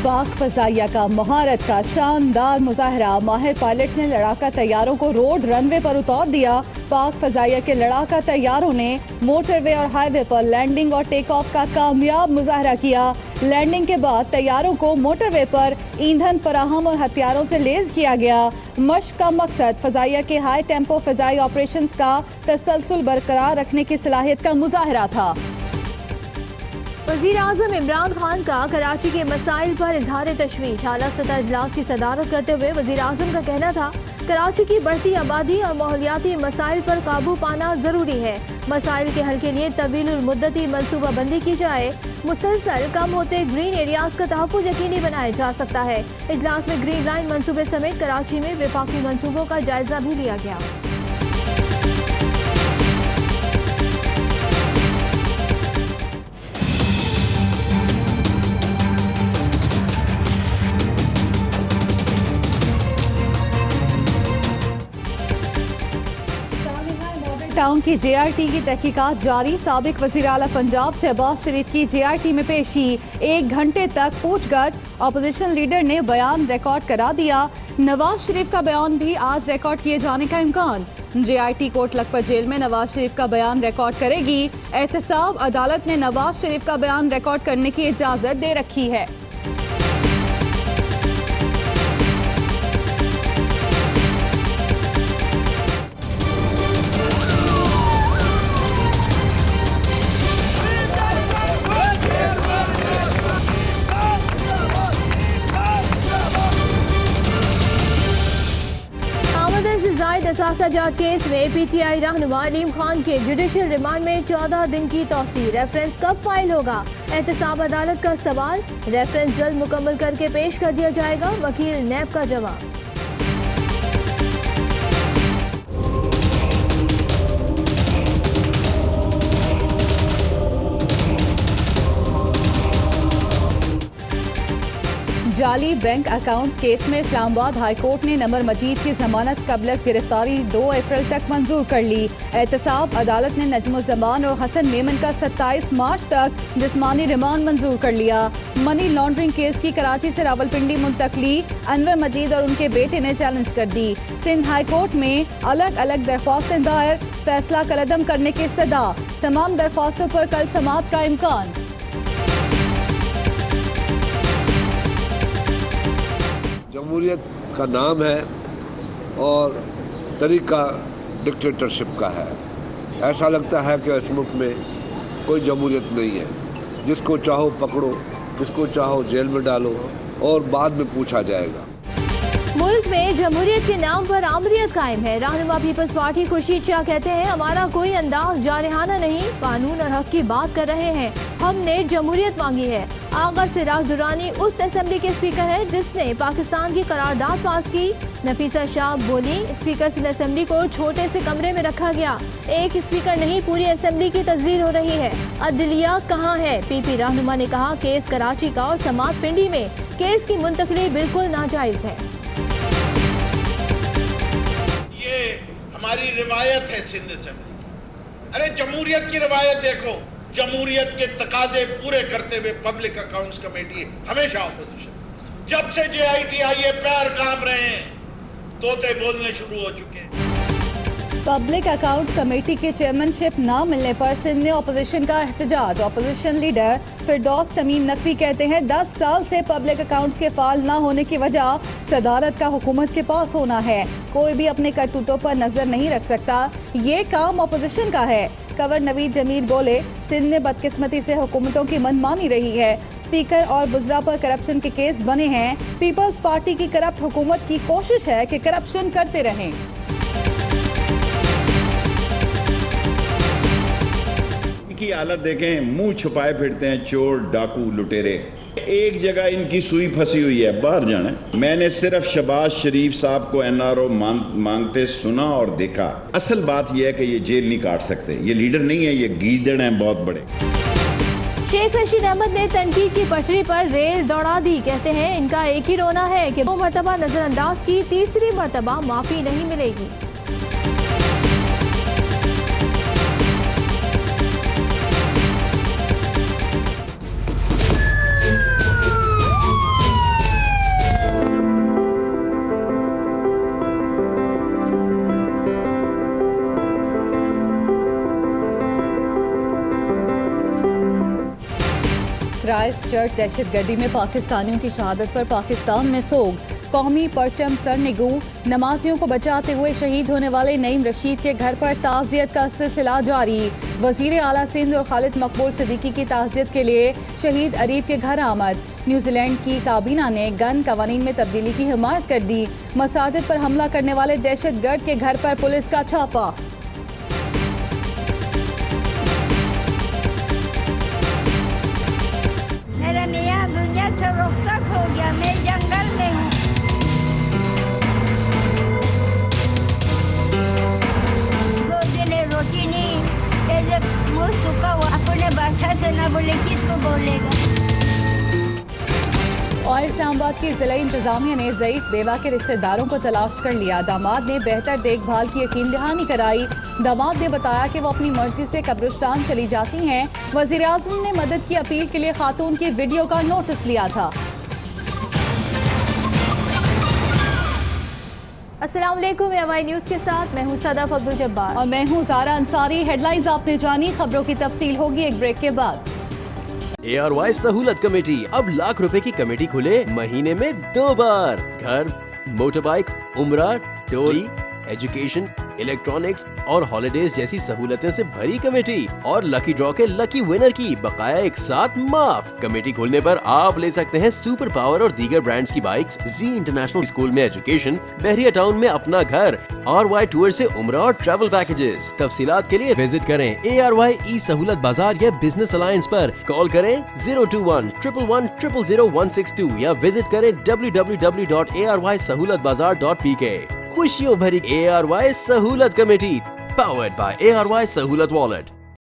पाक फजाइया का महारत का शानदार मुजाहरा। माहिर पायलट्स ने लड़ाका तैयारों को रोड रनवे पर उतार दिया। पाक फजाइया के लड़ाका तैयारों ने मोटरवे और हाईवे पर लैंडिंग और टेक ऑफ का कामयाब मुजाहरा किया। लैंडिंग के बाद तैयारों को मोटरवे पर ईंधन फराहम और हथियारों से लैस किया गया। मश्क का मकसद फजाइया के हाई टेम्पो फजाई ऑपरेशंस का तसलसल बरकरार रखने की सलाहियत का मुजाहरा था। वज़ीर आज़म इमरान खान का कराची के मसाइल पर इजहार तशवीश। आला सतह इजलास की सदारत करते हुए वज़ीर आज़म का कहना था, कराची की बढ़ती आबादी और माहौलियाती मसाइल पर काबू पाना जरूरी है। मसाइल के हल के लिए तवीलुल मुद्दती मनसूबा बंदी की जाए। मुसलसल कम होते ग्रीन एरियाज का तहफ़्फ़ुज़ यकीनी बनाया जा सकता है। इजलास में ग्रीन लाइन मनसूबे समेत कराची में वफाकी मनसूबों का जायजा भी लिया गया। टाउन की JRT की तहकीकात जारी। साबिक वज़ीर आला पंजाब शहबाज शरीफ की JRT में पेशी। 1 घंटे तक पूछगछ। अपोजिशन लीडर ने बयान रिकॉर्ड करा दिया। नवाज शरीफ का बयान भी आज रिकॉर्ड किए जाने का इम्कान। JRT कोट लखपत जेल में नवाज शरीफ का बयान रिकॉर्ड करेगी। एहतसाब अदालत ने नवाज शरीफ का बयान रिकॉर्ड करने की इजाजत दे रखी है। असासाजात केस में PTI रहनुमा अलीम खान के जुडिशल रिमांड में 14 दिन की तौसीर। रेफरेंस कब फाइल होगा? एहतसाब अदालत का सवाल। रेफरेंस जल्द मुकम्मल करके पेश कर दिया जाएगा। वकील नैब का जवाब। जाली बैंक अकाउंट्स केस में इस्लामाबाद हाई कोर्ट ने नमर मजीद की जमानत कबलस गिरफ्तारी 2 अप्रैल तक मंजूर कर ली। एहतसाब अदालत ने नजमुज़्ज़मान और हसन मेमन का 27 मार्च तक जिस्मानी रिमांड मंजूर कर लिया। मनी लॉन्ड्रिंग केस की कराची से रावलपिंडी मुंतकली अनवर मजीद और उनके बेटे ने चैलेंज कर दी। सिंध हाई कोर्ट में अलग अलग दरख्वास्तें दायर। फैसला कलअदम करने की इस्तदा। तमाम दरख्वास्तों पर कल समाअत का इम्कान। जमहूरियत का नाम है और तरीका डिक्टेटरशिप का है। ऐसा लगता है कि इस मुल्क में कोई जमहूरियत नहीं है। जिसको चाहो पकड़ो, जिसको चाहो जेल में डालो और बाद में पूछा जाएगा। मुल्क में जमहूरियत के नाम पर आमरीत कायम है। रहनुमा पीपल्स पार्टी खुर्शीद शाह कहते हैं, हमारा कोई अंदाज जारहाना नहीं, कानून और हक की बात कर रहे हैं। हमने जमहूरियत मांगी है। आगा सिराज दुरानी उस असेंबली के स्पीकर है जिसने पाकिस्तान की करारदाद पास की। नफीसा शाह बोली, स्पीकर सिंध असेंबली को छोटे से कमरे में रखा गया। एक स्पीकर नहीं, पूरी असेंबली की तस्दीर हो रही है। अदलिया कहाँ है? PP रहनुमा ने कहा, केस कराची का और समात पिंडी में केस की मुंतकली बिल्कुल नाजायज है। हमारी रिवायत है सिंध असेंबली। अरे जमहूरियत की रिवायत देखो। जमहूरियत के तकाजे पूरे करते हुए पब्लिक अकाउंट्स कमेटी हमेशा ऑपोजिशन। जब से JIT आई है पैर कांप रहे हैं, तोते बोलने शुरू हो चुके हैं। पब्लिक अकाउंट्स कमेटी के चेयरमैनशिप न मिलने पर सिंध में अपोजिशन का एहतजाज। अपोजिशन लीडर फिरदौस शमीम नकवी कहते हैं, 10 साल से पब्लिक अकाउंट्स के फाल न होने की वजह सदारत का हुकूमत के पास होना है। कोई भी अपने करतूतों पर नजर नहीं रख सकता। ये काम अपोजिशन का है। कवर नवीद जमील बोले, सिंध में बदकिस्मती से हुकूमतों की मनमानी रही है। स्पीकर और बुजरा पर करप्शन के केस बने हैं। पीपल्स पार्टी की करप्ट हुकूमत की कोशिश है कि करप्शन करते रहें। की हालत देखें, मुंह छुपाए फिरते हैं चोर, डाकू, लुटेरे। एक जगह इनकी सुई फंसी हुई है, बाहर जाना है। मैंने सिर्फ शहबाज शरीफ साहब को NRO मांगते सुना और देखा। असल बात यह है कि ये जेल नहीं काट सकते। ये लीडर नहीं है, ये गीदड़ हैं बहुत बड़े। शेख रशीद अहमद ने तनकीद की पटरी पर रेल दौड़ा दी। कहते हैं, इनका एक ही रोना है कि 2 मरतबा नजरअंदाज की, तीसरी मरतबा माफी नहीं मिलेगी। क्राइस्ट चर्च दहशतगर्दी में पाकिस्तानियों की शहादत पर पाकिस्तान में सोग। कौमी परचम सरनिगू नमाजियों को बचाते हुए शहीद होने वाले नईम रशीद के घर पर ताज़ियत का सिलसिला जारी। वजीर आला सिंध और खालिद मकबूल सिद्दीकी की ताज़ियत के लिए शहीद अरीब के घर आमद। न्यूजीलैंड की काबीना ने गन कवानीन में तब्दीली की हिमायत कर दी। मसाजिद पर हमला करने वाले दहशतगर्द के घर पर पुलिस का छापा। मेरा मियाँ दुनिया से रुखसत हो गया, मैं जंगल में हूँ। दो दिन रोटी नहीं, ऐसे मुँह सूखा हुआ, अपने भाषा से ना बोले किसको बोलेगा। और इस्लामाबाद की जिला इंतजामिया ने ज़ईफ बेवा के रिश्तेदारों को तलाश कर लिया। दामाद ने बेहतर देखभाल की यकीन दहानी कराई। दामाद ने बताया कि वो अपनी मर्जी से कब्रिस्तान चली जाती हैं। वज़ीर आज़म ने मदद की अपील के लिए खातून की वीडियो का नोटिस लिया था। अस्सलाम वालेकुम, एएमआई न्यूज़ के साथ मैं हूं सदफ अब्दुल जब्बार और मैं हूँ ज़ारा अंसारी। हेडलाइंस आपने जानी, खबरों की तफसील होगी एक ब्रेक के बाद। ARY सहूलत कमेटी, अब लाख रुपए की कमेटी खुले महीने में 2 बार। घर, मोटर बाइक, उम्रा, टोली, एजुकेशन, इलेक्ट्रॉनिक्स और हॉलिडेज जैसी सहूलतें से भरी कमेटी और लकी ड्रॉ के लकी विनर की बकाया एक साथ माफ। कमेटी खोलने पर आप ले सकते हैं सुपर पावर और दीगर ब्रांड्स की बाइक्स, जी इंटरनेशनल स्कूल में एजुकेशन, बहरिया टाउन में अपना घर, RY टूर से उम्रा और ट्रैवल पैकेजेस। तफसीलात के लिए विजिट करें ARY ई सहूलत बाजार या बिजनेस अलायंस पर। कॉल करें 021-111-00162 या विजिट करें www.arysahoolatbazaar.pk। खुशियों भरी ARY सहूलत कमेटी, पावर्ड बाय ARY सहूलत वॉलेट।